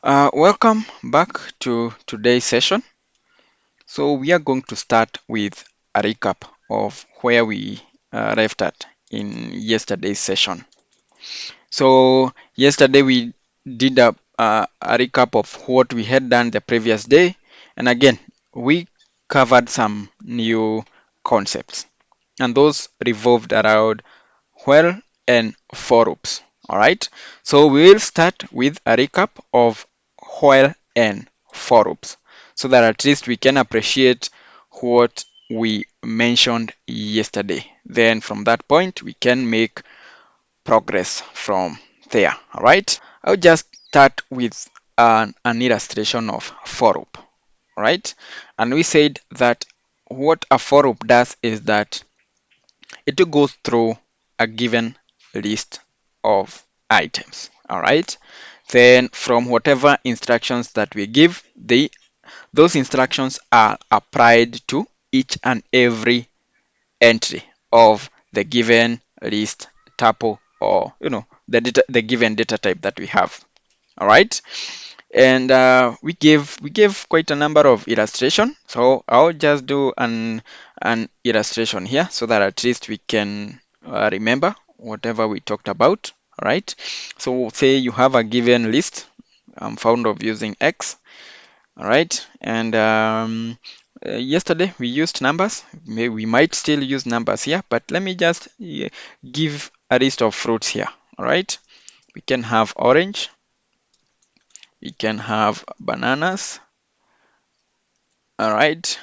Welcome back to today's session. So we are going to start with a recap of where we left at in yesterday's session. So yesterday we did a recap of what we had done the previous day, and again we covered some new concepts, and those revolved around while and for loops. All right. So we'll start with a recap of while and for loops so that at least we can appreciate what we mentioned yesterday. Then from that point, we can make progress from there. All right. I'll just start with an illustration of for loop. All right. And we said that what a for loop does is that it goes through a given list of items. All right. Then from whatever instructions that we give, those instructions are applied to each and every entry of the given list tuple, or the given data type that we have. All right. And we gave quite a number of illustration, so I'll just do an illustration here so that at least we can remember whatever we talked about. All right. So say you have a given list. I'm fond of using X. All right. And yesterday we used numbers. We might still use numbers here, but let me just give a list of fruits here. All right. We can have orange. We can have bananas. All right.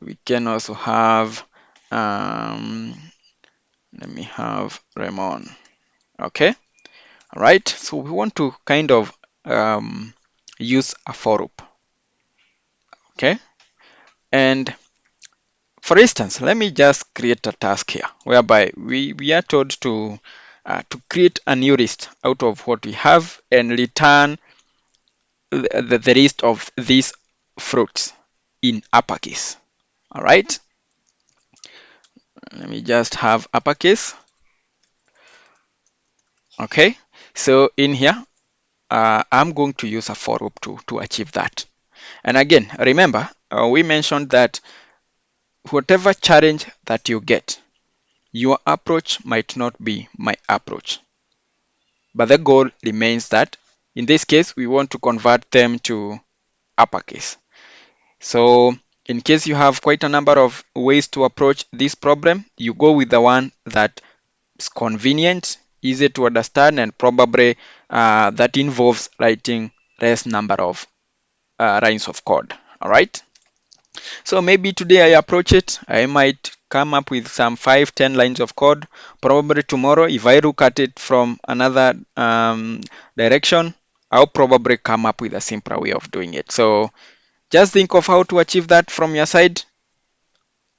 We can also have, let me have lemon. Okay. All right. So we want to kind of use a for loop. Okay. And for instance, let me just create a task here whereby we are told to create a new list out of what we have and return the list of these fruits in uppercase. All right. Let me just have uppercase. Okay. So in here, I'm going to use a for loop to achieve that. And again, remember, we mentioned that whatever challenge that you get, your approach might not be my approach. But the goal remains that in this case, we want to convert them to uppercase. So in case you have quite a number of ways to approach this problem, you go with the one that is convenient, easy to understand, and probably that involves writing less number of lines of code. All right. So maybe today I approach it, I might come up with some 5-10 lines of code. Probably tomorrow, if I look at it from another direction, I'll probably come up with a simpler way of doing it. So just think of how to achieve that from your side.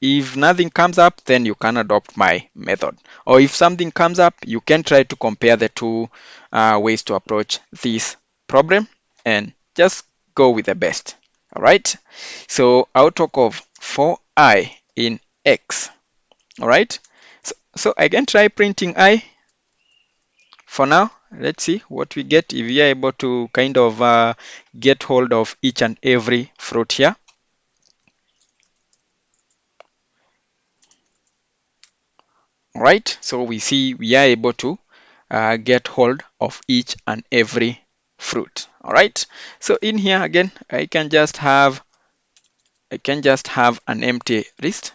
If nothing comes up, then you can adopt my method. Or if something comes up, you can try to compare the two ways to approach this problem and just go with the best. All right. So I'll talk of for I in X. All right. So I can try printing I for now. Let's see what we get if we are able to kind of get hold of each and every fruit here. All right. So we see we are able to get hold of each and every fruit. All right. So in here again, I can just have an empty list.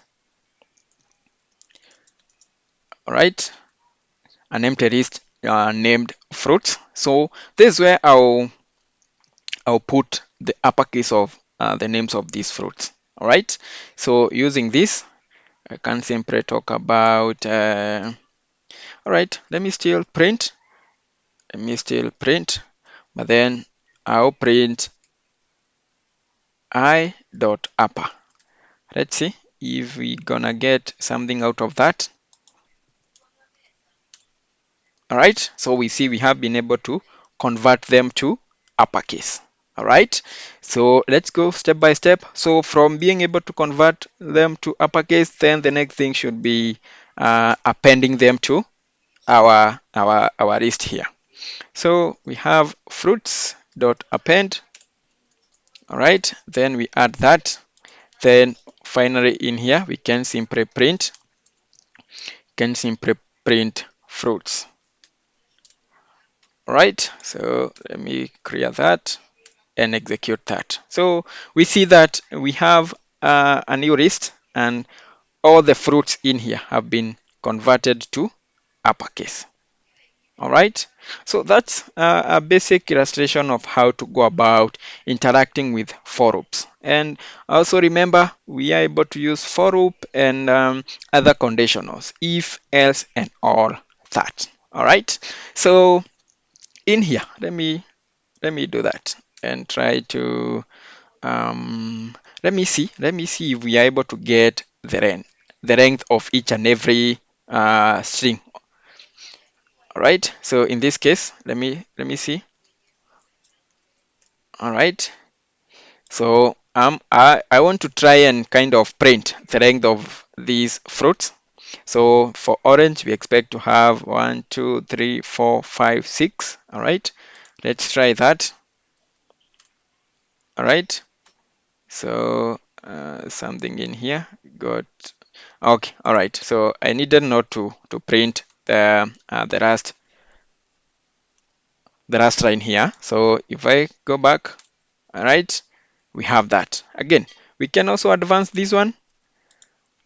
All right. An empty list named fruits. So this is where I'll put the uppercase of the names of these fruits. All right. So using this, I can simply talk about. All right. Let me still print. But then I'll print I dot upper. Let's see if we gonna get something out of that. All right. So we see we have been able to convert them to uppercase. All right. So let's go step by step. So from being able to convert them to uppercase, then the next thing should be appending them to our list here. So we have fruits dot append. All right, then we add that. Then finally in here we can simply print fruits. All right, so let me clear that and execute that. So we see that we have a new list, and all the fruits in here have been converted to uppercase. All right, so that's a basic illustration of how to go about interacting with for loops. And also remember, we are able to use for loop and other conditionals, if, else, and all that. All right, so in here, let me do that and try to let me see if we are able to get the length of each and every string. All right, so in this case, let me see. All right, so I want to try and kind of print the length of these fruits. So for orange, we expect to have 1, 2, 3, 4, 5, 6. All right, let's try that. All right, so something in here got okay. All right, so I needed not to print the last line here. So if I go back, all right, we have that. Again, we can also advance this one,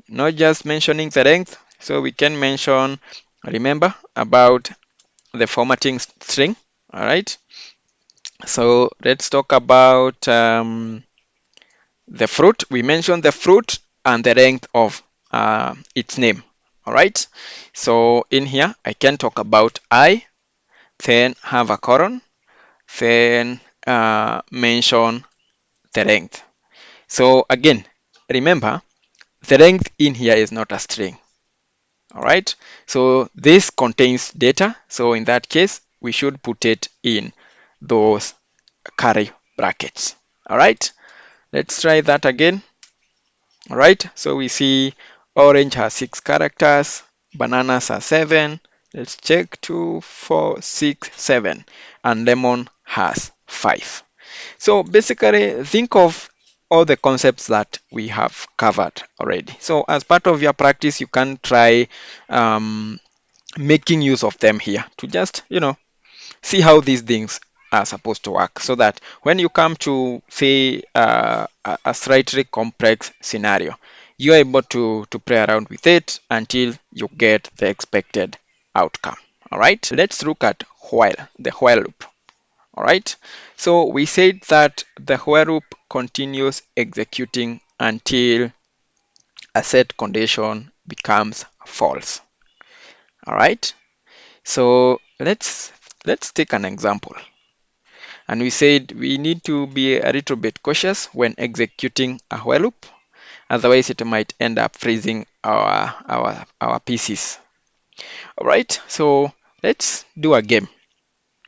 not just mentioning the length. So we can mention, remember about the formatting string. All right, so let's talk about the fruit. We mentioned the fruit and the length of its name. All right, so in here I can talk about I, then have a colon, then mention the length. So again, remember the length in here is not a string. All right, so this contains data. So in that case, we should put it in those curly brackets. All right, let's try that again. All right, so we see orange has 6 characters, bananas has 7. Let's check 2, 4, 6, 7, and lemon has 5. So basically, think of all the concepts that we have covered already. So as part of your practice, you can try making use of them here to just, see how these things are supposed to work, so that when you come to say a slightly complex scenario, you're able to play around with it until you get the expected outcome. All right, let's look at the while loop. All right, so we said that the while loop continues executing until a set condition becomes false. All right, so let's take an example. And we said we need to be a little bit cautious when executing a while loop, otherwise it might end up freezing our PCs. All right, so let's do a game,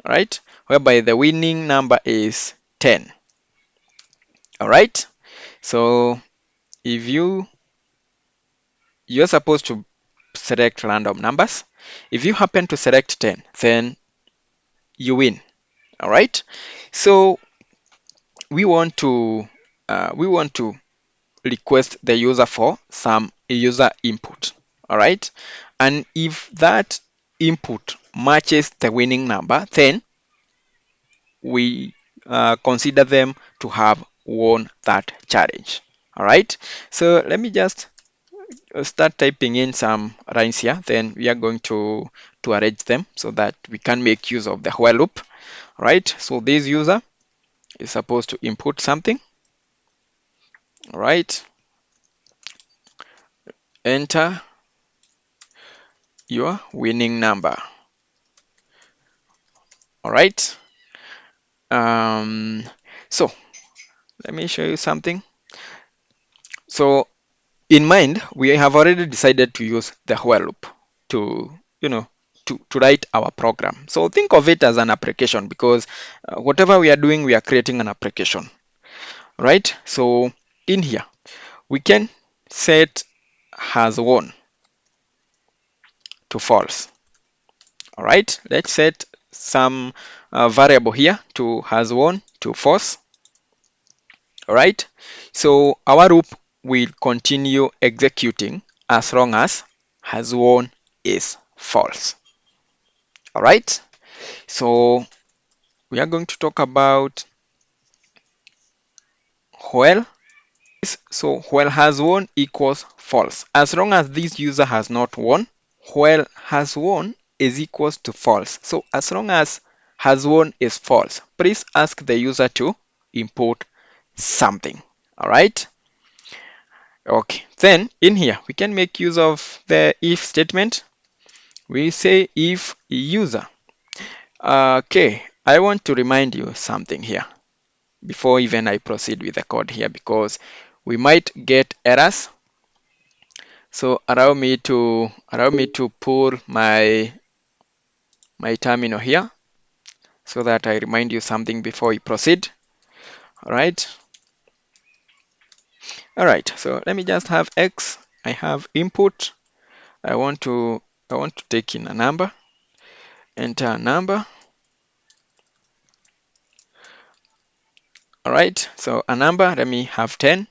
all right, whereby the winning number is 10. All right, so if you're supposed to select random numbers. If you happen to select 10, then you win. All right, so we want to request the user for some user input. All right, and if that input matches the winning number, then we consider them to have won that challenge. All right, so let me just start typing in some lines here. Then we are going to arrange them so that we can make use of the while loop. All right, so this user is supposed to input something. All right, enter your winning number. All right, so let me show you something. So in mind, we have already decided to use the while loop to to write our program. So think of it as an application, because whatever we are doing, we are creating an application, right? So in here we can set has won to false. All right, let's set some variable here to has won to false. All right. So our loop will continue executing as long as has won is false. All right. So we are going to talk about while. So while has won equals false. As long as this user has not won, while has won is equals to false. So as long as has won is false, please ask the user to import something. All right. Okay. Then in here we can make use of the if statement. We say if user. Okay. I want to remind you something here before even I proceed with the code here, because we might get errors. So allow me to pull my terminal here so that I remind you something before we proceed. All right. All right. So let me just have X. I have input. I want to take in a number. Enter a number. All right. So a number. Let me have 10.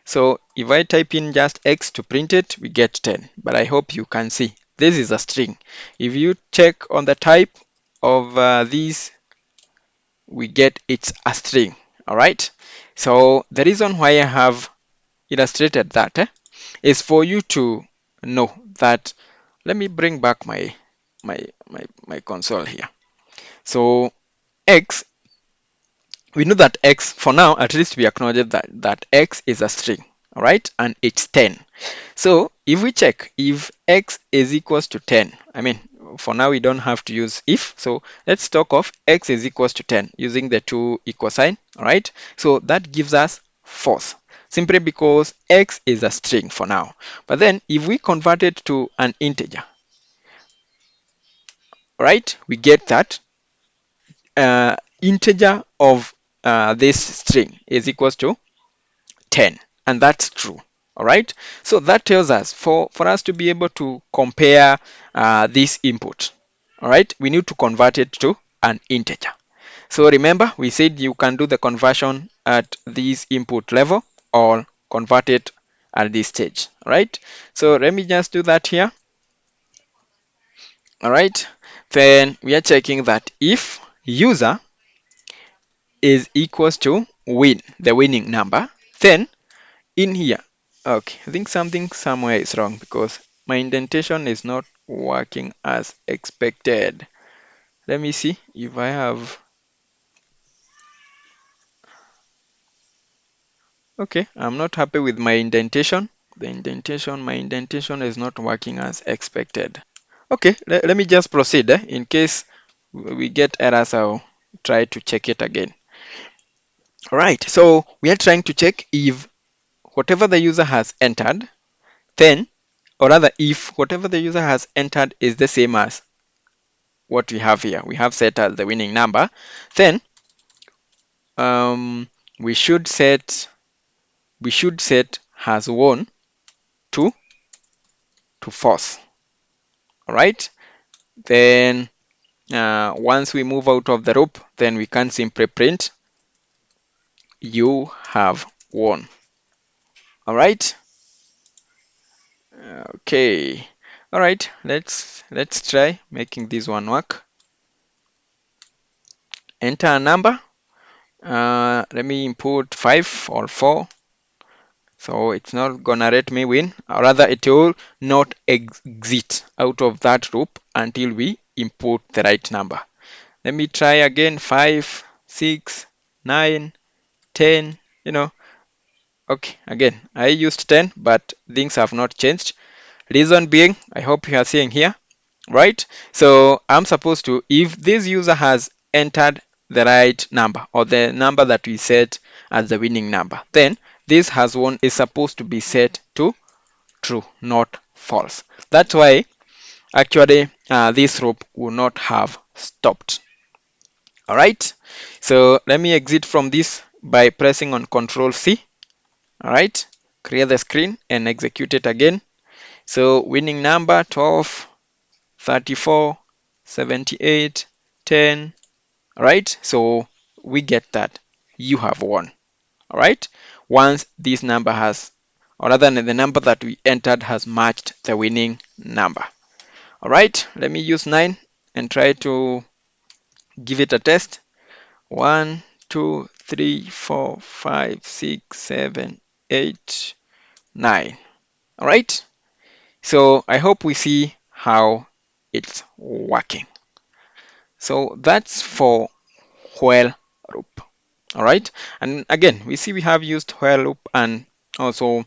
So if I type in just X to print it, we get 10. But I hope you can see this is a string. If you check on the type of these, we get it's a string. All right. So the reason why I have illustrated that is for you to know that. Let me bring back my console here. So X, we know that X, for now at least we acknowledge that X is a string. All right, and it's 10. So if we check if X is equals to 10, I mean, for now we don't have to use if, so let's talk of X is equals to 10 using the two equal sign. All right, so that gives us false, simply because X is a string for now. But then if we convert it to an integer, right, we get that integer of this string is equals to 10, and that's true. All right, so that tells us for us to be able to compare this input, all right, we need to convert it to an integer. So remember, we said you can do the conversion at this input level or convert it at this stage. All right, so let me just do that here. All right, then we are checking that if user is equals to win, the winning number, then in here, okay, I think something somewhere is wrong because my indentation is not working as expected. Let me see if I have. Okay, I'm not happy with my indentation. My indentation is not working as expected. Okay, let me just proceed. In case we get errors, I'll try to check it again. All right, so we are trying to check if whatever the user has entered, then, or rather, if whatever the user has entered is the same as what we have here, we have set as the winning number, then um, we should set has won to false. All right. Then once we move out of the loop, then we can simply print you have won. All right. Okay. All right. Let's try making this one work. Enter a number. Let me input 5 or 4. So it's not gonna let me win, or rather it will not exit out of that loop until we input the right number. Let me try again. 5, 6, 9, 10, okay, again I used 10, but things have not changed. Reason being, I hope you are seeing here, right? So I'm supposed to, if this user has entered the right number or the number that we set as the winning number, then this has won is supposed to be set to true, not false. That's why actually this loop will not have stopped. All right, so let me exit from this by pressing on Control C. All right, clear the screen and execute it again. So winning number 12, 34, 78, 10. All right, so we get that you have won. All right, once this number has, or rather the number that we entered has matched the winning number. All right, let me use 9 and try to give it a test. 1, 2, 3, 4, 5, 6, 7, 8, 9. All right, so I hope we see how it's working. So that's for while loop. All right, and again, we see we have used while loop and also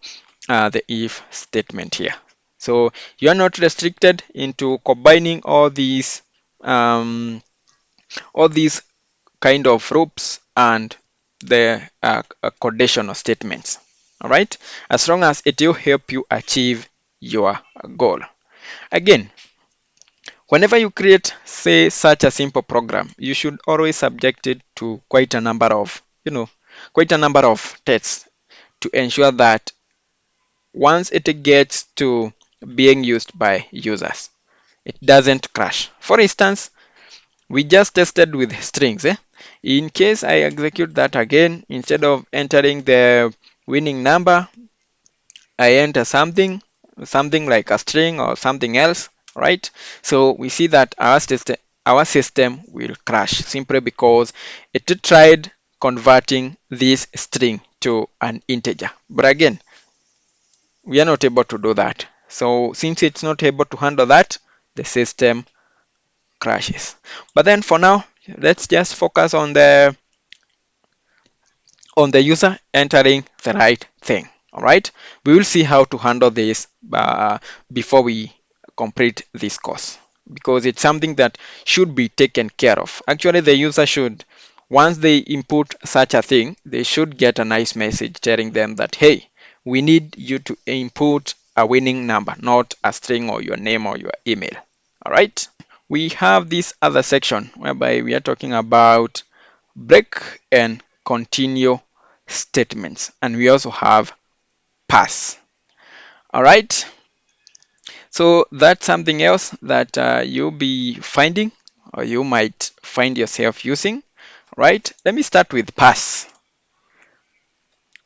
the if statement here. So you are not restricted into combining all these kind of loops and the conditional statements. All right, as long as it will help you achieve your goal. Again, whenever you create, say, such a simple program, you should always subject it to quite a number of, quite a number of tests to ensure that once it gets to being used by users, it doesn't crash. For instance, we just tested with strings. In case I execute that again, instead of entering the winning number, I enter something like a string or something else, right? So we see that our system will crash simply because it tried converting this string to an integer. But again, we are not able to do that. So since it's not able to handle that, the system crashes. But then for now, let's just focus on the user entering the right thing. All right, we will see how to handle this before we complete this course, because it's something that should be taken care of. Actually, the user should, once they input such a thing, they should get a nice message telling them that, hey, we need you to input a winning number, not a string or your name or your email. All right, we have this other section whereby we are talking about break and continue statements, and we also have pass. All right, so that's something else that you'll be finding, or you might find yourself using. Right, let me start with pass.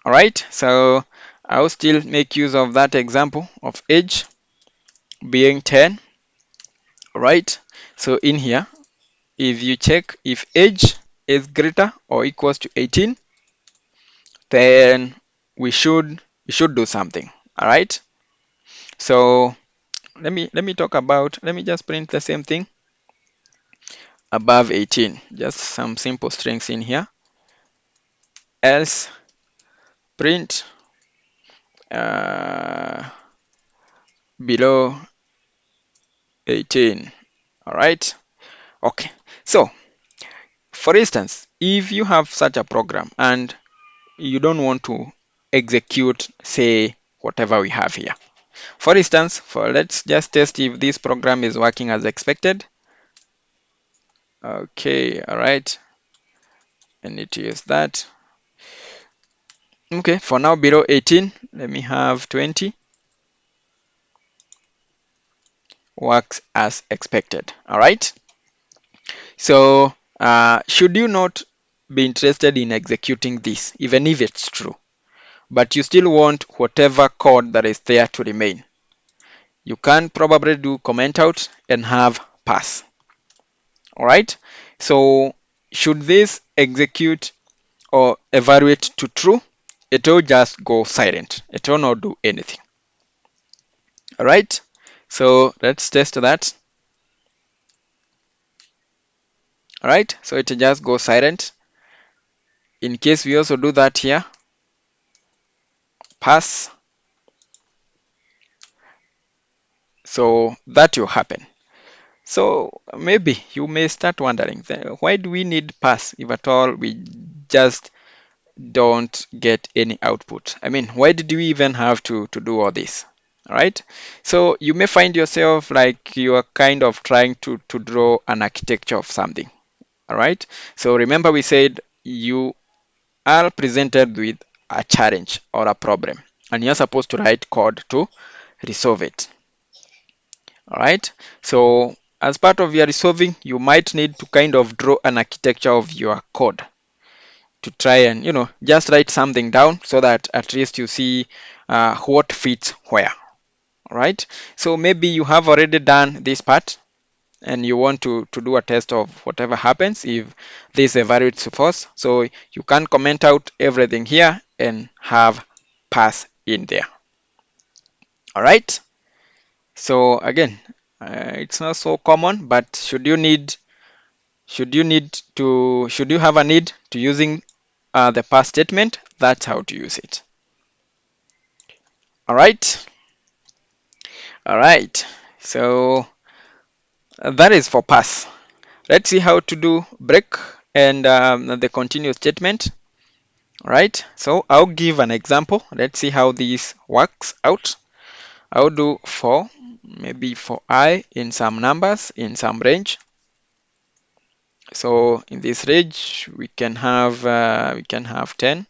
All right, so I'll still make use of that example of age being 10. All right, so in here, if you check if age is greater or equals to 18, then we should do something. All right, so let me just print the same thing above 18, just some simple strings in here, else print uh, below 18. All right, okay, so for instance, if you have such a program and you don't want to execute, say, whatever we have here. For instance, let's just test if this program is working as expected. Okay, all right, I need to use that. Okay, for now below 18, let me have 20. Works as expected. All right, so should you not be interested in executing this, even if it's true, but you still want whatever code that is there to remain, you can probably do comment out and have pass. All right, so should this execute or evaluate to true, it will just go silent. It will not do anything. All right, so let's test that. All right, so it just goes silent. In case we also do that here, pass, so that will happen. So maybe you may start wondering, why do we need pass if at all we just don't get any output? I mean, why did we even have to do all this? All right, so you may find yourself like you are kind of trying to draw an architecture of something. All right, so remember we said you are presented with a challenge or a problem, and you're supposed to write code to resolve it. All right, so as part of your resolving, you might need to kind of draw an architecture of your code to try and, just write something down so that at least you see what fits where. All right. So maybe you have already done this part and you want to do a test of whatever happens if this evaluates to false. So you can comment out everything here and have pass in there. All right. So again, it's not so common, but should you have a need to using the pass statement, that's how to use it. All right. All right. So that is for pass. Let's see how to do break and the continue statement. All right. So I'll give an example. Let's see how this works out. I'll do for maybe for I in some numbers in some range. So in this range we can have 10.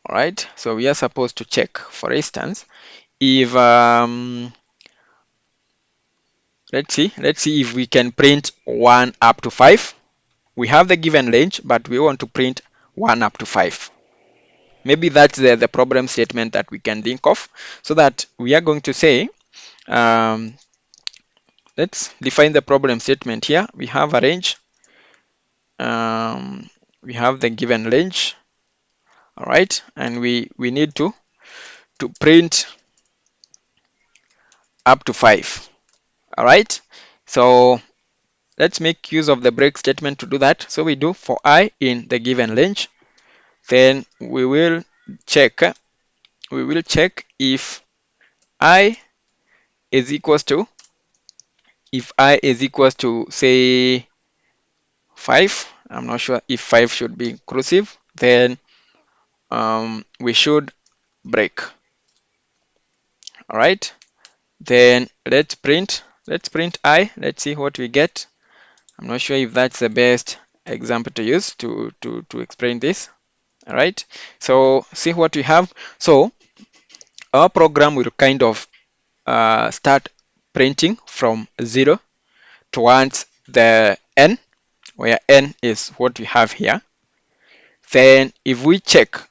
All right. So we are supposed to check, for instance, if let's see if we can print 1 up to 5. We have the given range, but we want to print 1 up to 5. Maybe that's the problem statement that we can think of. So that we are going to say, let's define the problem statement here. We have a range. We have the given range. All right, and we need to print up to 5. All right, so let's make use of the break statement to do that. So we do for I in the given range. Then we will check if I is equals to say 5. I'm not sure if 5 should be inclusive. Then we should break. All right. Then let's print I. Let's see what we get. I'm not sure if that's the best example to use to explain this. All right. So see what we have. So our program will kind of start printing from 0 towards the n, where n is what we have here. Then if we check,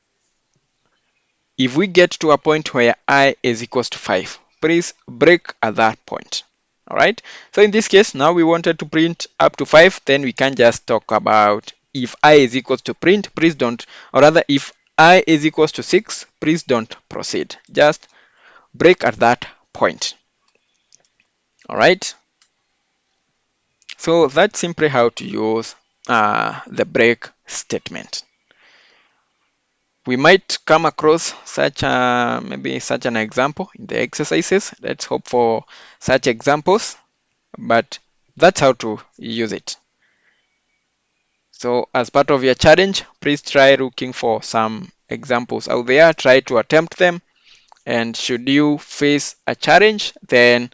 if we get to a point where I is equals to 5, please break at that point. All right. So in this case, now we wanted to print up to 5, then we can just talk about if I is equals to print, please don't, or rather if I is equals to 6, please don't proceed. Just break at that point. All right. So that's simply how to use the break statement. We might come across maybe such an example in the exercises. Let's hope for such examples, but that's how to use it. So as part of your challenge, please try looking for some examples out there, try to attempt them, and should you face a challenge, then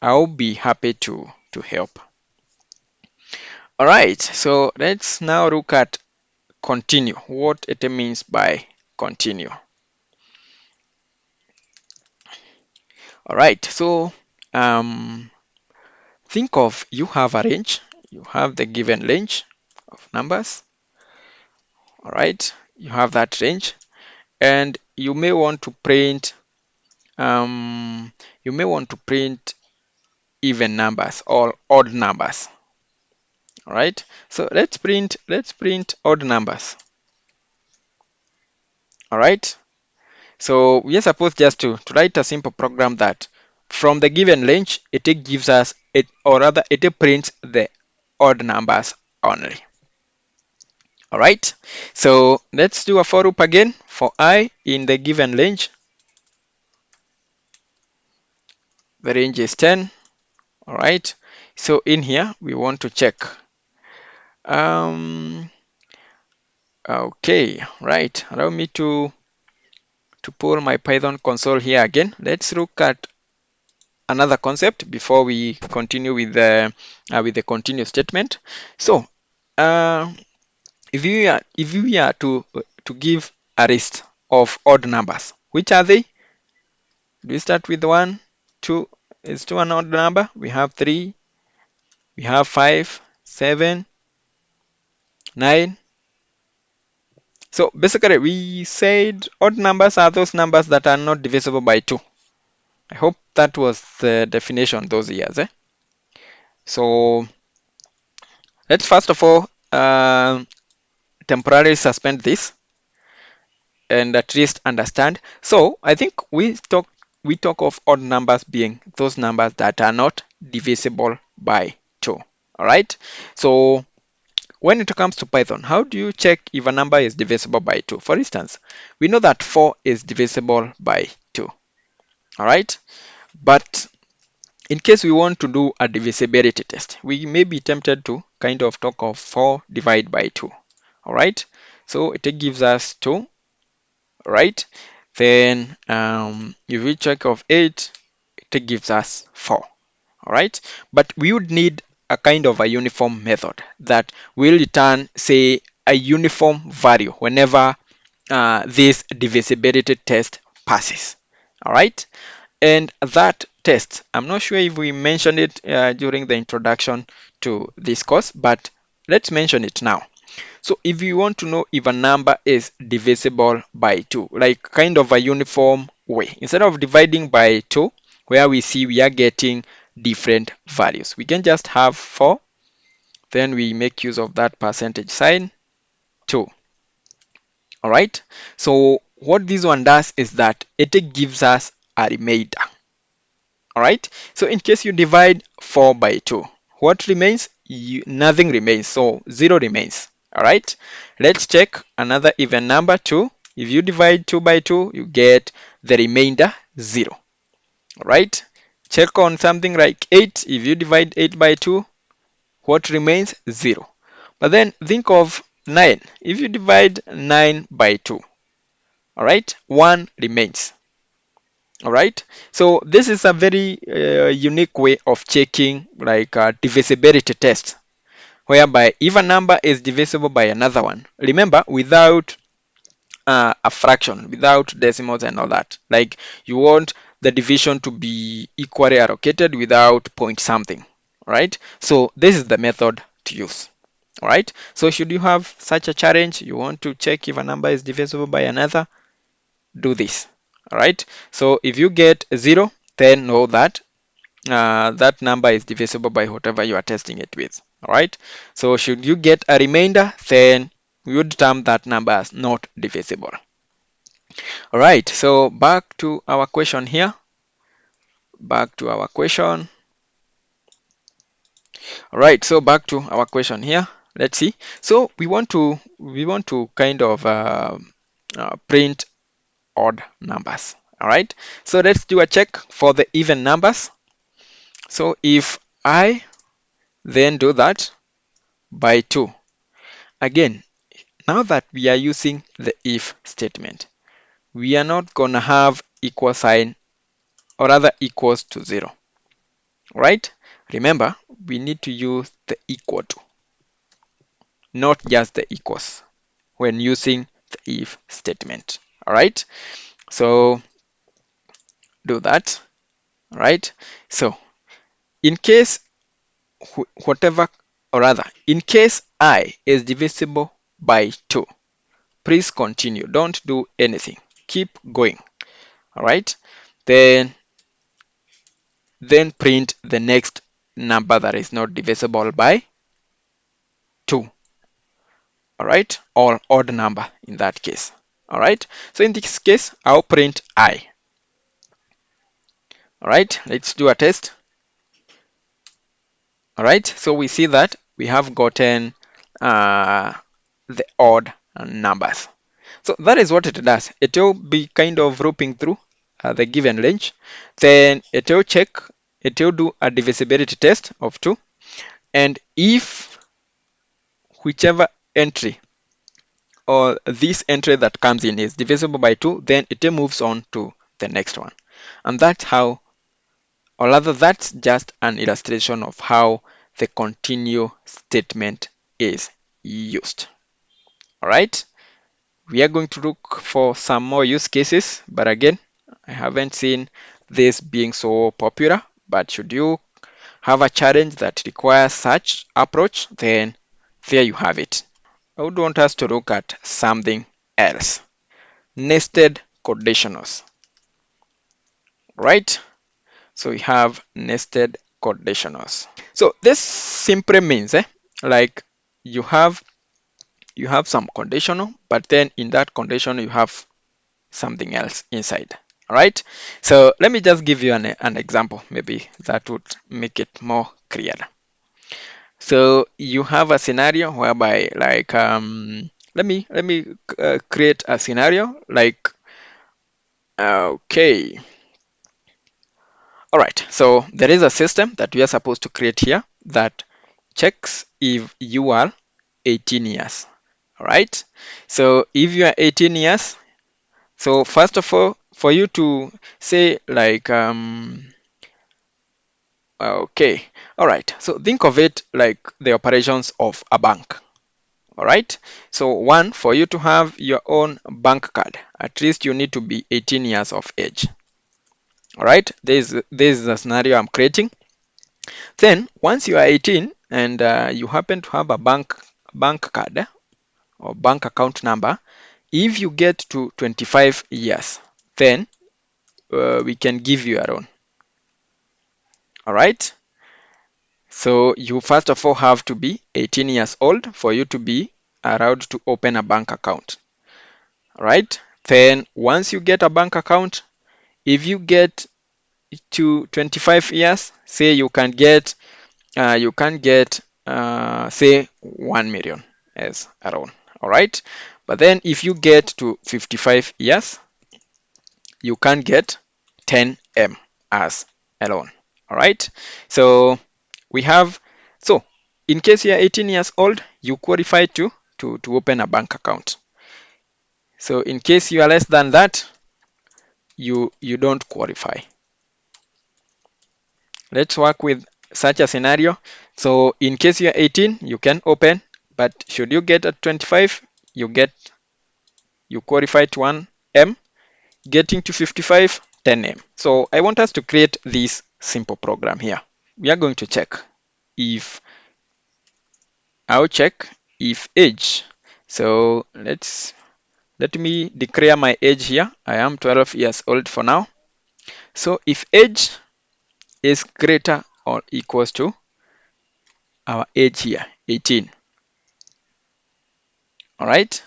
I'll be happy to help. All right, so let's now look at continue, what it means by continue. All right, so think of, you have a range, you have the given range of numbers. All right, you have that range, and you may want to print even numbers or odd numbers. All right, so let's print odd numbers. All right, so we are supposed just to write a simple program that from the given range it gives us it, or rather it prints the odd numbers only. All right, so let's do a for loop again for I in the given range. The range is 10. All right, so in here we want to check. Okay, right, allow me to pull my Python console here again. Let's look at another concept before we continue with the continue statement. So if we are to give a list of odd numbers, which are they? Do we start with 1, 2? Is 2 an odd number? We have 3, we have 5, 7, 9. So basically, we said odd numbers are those numbers that are not divisible by 2. I hope that was the definition those years. So let's first of all temporarily suspend this and at least understand. So I think we talk of odd numbers being those numbers that are not divisible by 2. All right. So when it comes to Python, how do you check if a number is divisible by 2? For instance, we know that 4 is divisible by 2. All right. But in case we want to do a divisibility test, we may be tempted to kind of talk of 4 divided by 2. All right. So it gives us 2. Right? Then if we check of 8, it gives us 4. All right? But we would need a kind of a uniform method that will return, say, a uniform value whenever this divisibility test passes. All right? And that test, I'm not sure if we mentioned it during the introduction to this course, but let's mention it now. So if you want to know if a number is divisible by 2, like kind of a uniform way, instead of dividing by 2, where we see we are getting different values, we can just have 4, then we make use of that percentage sign, 2. All right. So what this one does is that it gives us a remainder. All right. So in case you divide 4 by 2, what remains? Nothing remains. So 0 remains. All right. Let's check another even number 2. If you divide 2 by 2, you get the remainder 0. All right. Check on something like 8. If you divide 8 by 2, what remains? 0. But then think of 9. If you divide 9 by 2, all right, 1 remains. All right. So this is a very unique way of checking like a divisibility test, whereby if a number is divisible by another one, remember without a fraction, without decimals and all that. Like you want the division to be equally allocated without point something. All right. So this is the method to use. All right. So should you have such a challenge, you want to check if a number is divisible by another, do this. All right. So if you get 0, then know that that number is divisible by whatever you are testing it with. All right. So should you get a remainder, then we would term that number as not divisible. All right. So back to our question here. Back to our question. All right. So back to our question here. Let's see. So we want to kind of print odd numbers. All right. So let's do a check for the even numbers. So if I then do that by 2, again, now that we are using the if statement, we are not gonna have equal sign or rather equals to 0, right? Remember, we need to use the equal to, not just the equals when using the if statement. All right. So do that. All right. So in case whatever, or rather, in case I is divisible by 2, please continue. Don't do anything. Keep going. All right. Then print the next number that is not divisible by 2. All right. Or odd number in that case. All right. So in this case, I'll print I. All right. Let's do a test. All right. So we see that we have gotten the odd numbers. So that is what it does. It will be kind of roping through the given range. Then it will check, it will do a divisibility test of 2. And if whichever entry or this entry that comes in is divisible by 2, then it moves on to the next one. And that's how, or rather that's just an illustration of how the continue statement is used. All right. We are going to look for some more use cases, but again, I haven't seen this being so popular, But should you have a challenge that requires such approach, then there you have it. I would want us to look at something else. Nested conditionals, right? So we have nested conditionals. So this simply means, like you have some conditional, but then in that conditional you have something else inside. All right. So let me just give you an example. Maybe that would make it more clear. So you have a scenario whereby, like, let me create a scenario like, okay, all right. So there is a system that we are supposed to create here that checks if you are 18 years. All right. So if you are 18 years, so first of all, for you to say like, okay, all right. So think of it like the operations of a bank. All right. So one, for you to have your own bank card, at least you need to be 18 years of age. All right. This is the scenario I'm creating. Then once you are 18 and you happen to have a bank card or bank account number, if you get to 25 years, then we can give you a loan. All right. So you first of all have to be 18 years old for you to be allowed to open a bank account. All right. Then once you get a bank account, if you get to 25 years, say you can get say 1 million as a loan. All right. But then if you get to 55 years, you can get 10M as a loan. All right. So we have, so in case you are 18 years old, you qualify to open a bank account. So in case you are less than that, you don't qualify. Let's work with such a scenario. So in case you are 18, you can open, but should you get at 25, you qualify to 1M, getting to 55, 10M. So I want us to create this simple program here. We are going to check if I'll check if age. So let me declare my age here. I am 12 years old for now. So if age is greater or equals to our age here, 18. All right.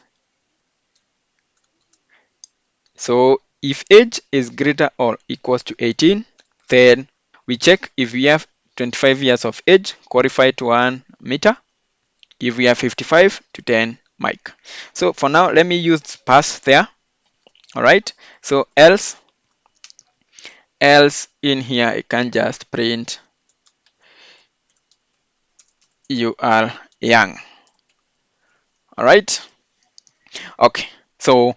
So if age is greater or equals to 18, then we check if we have 25 years of age, qualify to 1 meter. If we have 55 to 10 mic. So for now, let me use pass there. All right. So else in here, I can just print you are young. All right. Okay. So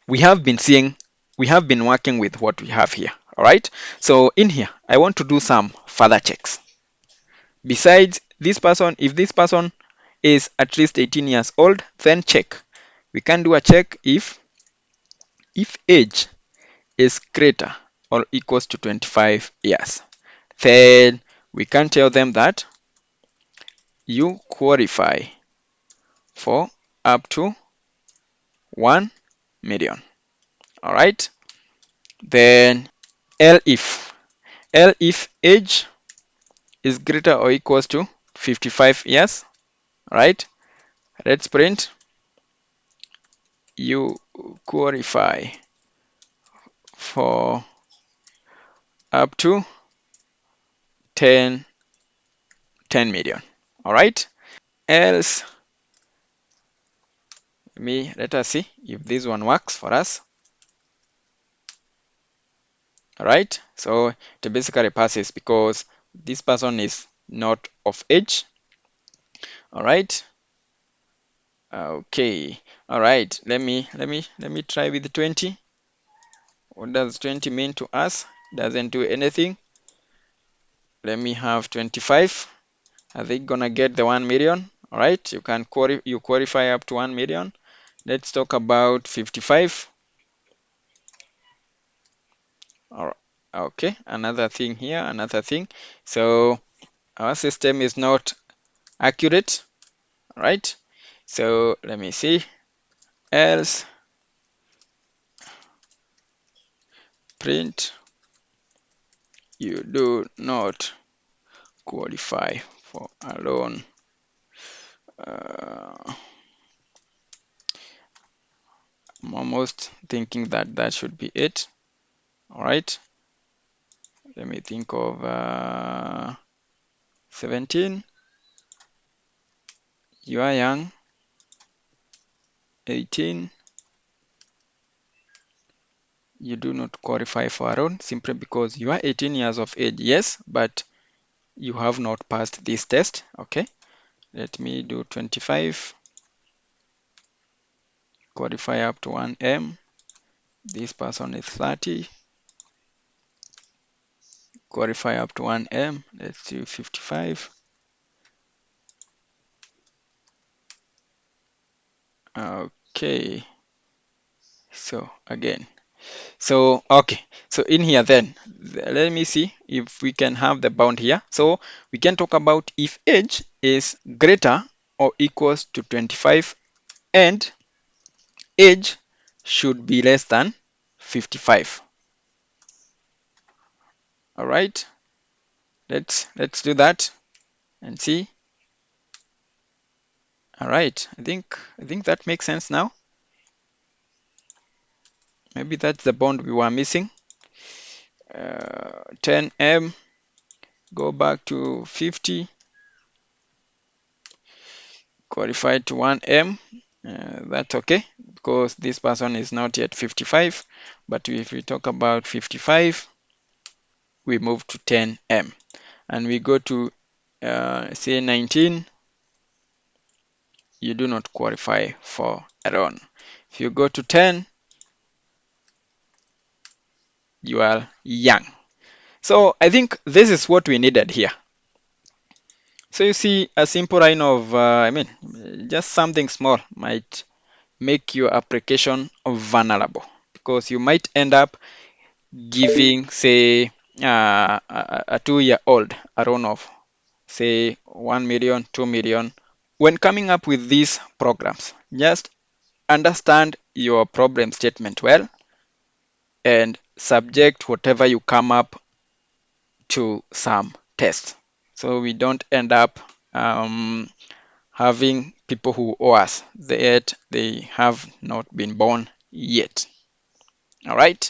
we have been working with what we have here. All right. So in here, I want to do some further checks. Besides this person, if this person is at least 18 years old, then check. We can do a check if age is greater or equals to 25 years. Then we can tell them that you qualify for up to 1 million. All right. Then L if age is greater or equals to 55 years. All right. Let's print you qualify for up to 10 million. All right. Else, let us see if this one works for us. All right. So it basically passes because this person is not of age. All right. Okay. All right. Let me try with 20. What does 20 mean to us? Doesn't do anything. Let me have 25. Are they gonna get the 1 million? All right. You qualify up to 1 million. Let's talk about 55. Okay, another thing here, another thing. So our system is not accurate, right? So let me see. Else print you do not qualify for a loan. I'm almost thinking that that should be it. All right. Let me think of 17. You are young. 18. You do not qualify for a loan simply because you are 18 years of age. Yes, but you have not passed this test. Okay. Let me do 25. Qualify up to 1M. This person is 30. Qualify up to 1M. Let's do 55. Okay. So again. So, okay. So in here then, let me see if we can have the bound here. So we can talk about if age is greater or equals to 25 and age should be less than 55. All right. Let's do that and see. All right. I think that makes sense now. Maybe that's the bond we were missing. 10M, go back to 50, qualify to 1M. That's okay because this person is not yet 55. But if we talk about 55, we move to 10M and we go to say 19, you do not qualify for a loan. If you go to 10, you are young. So I think this is what we needed here. So you see a simple line of, just something small might make your application vulnerable because you might end up giving, say, a 2-year-old a loan of, say, 1 million, 2 million. When coming up with these programs, just understand your problem statement well and subject whatever you come up to some tests. So we don't end up having people who owe us, yet they have not been born yet. All right.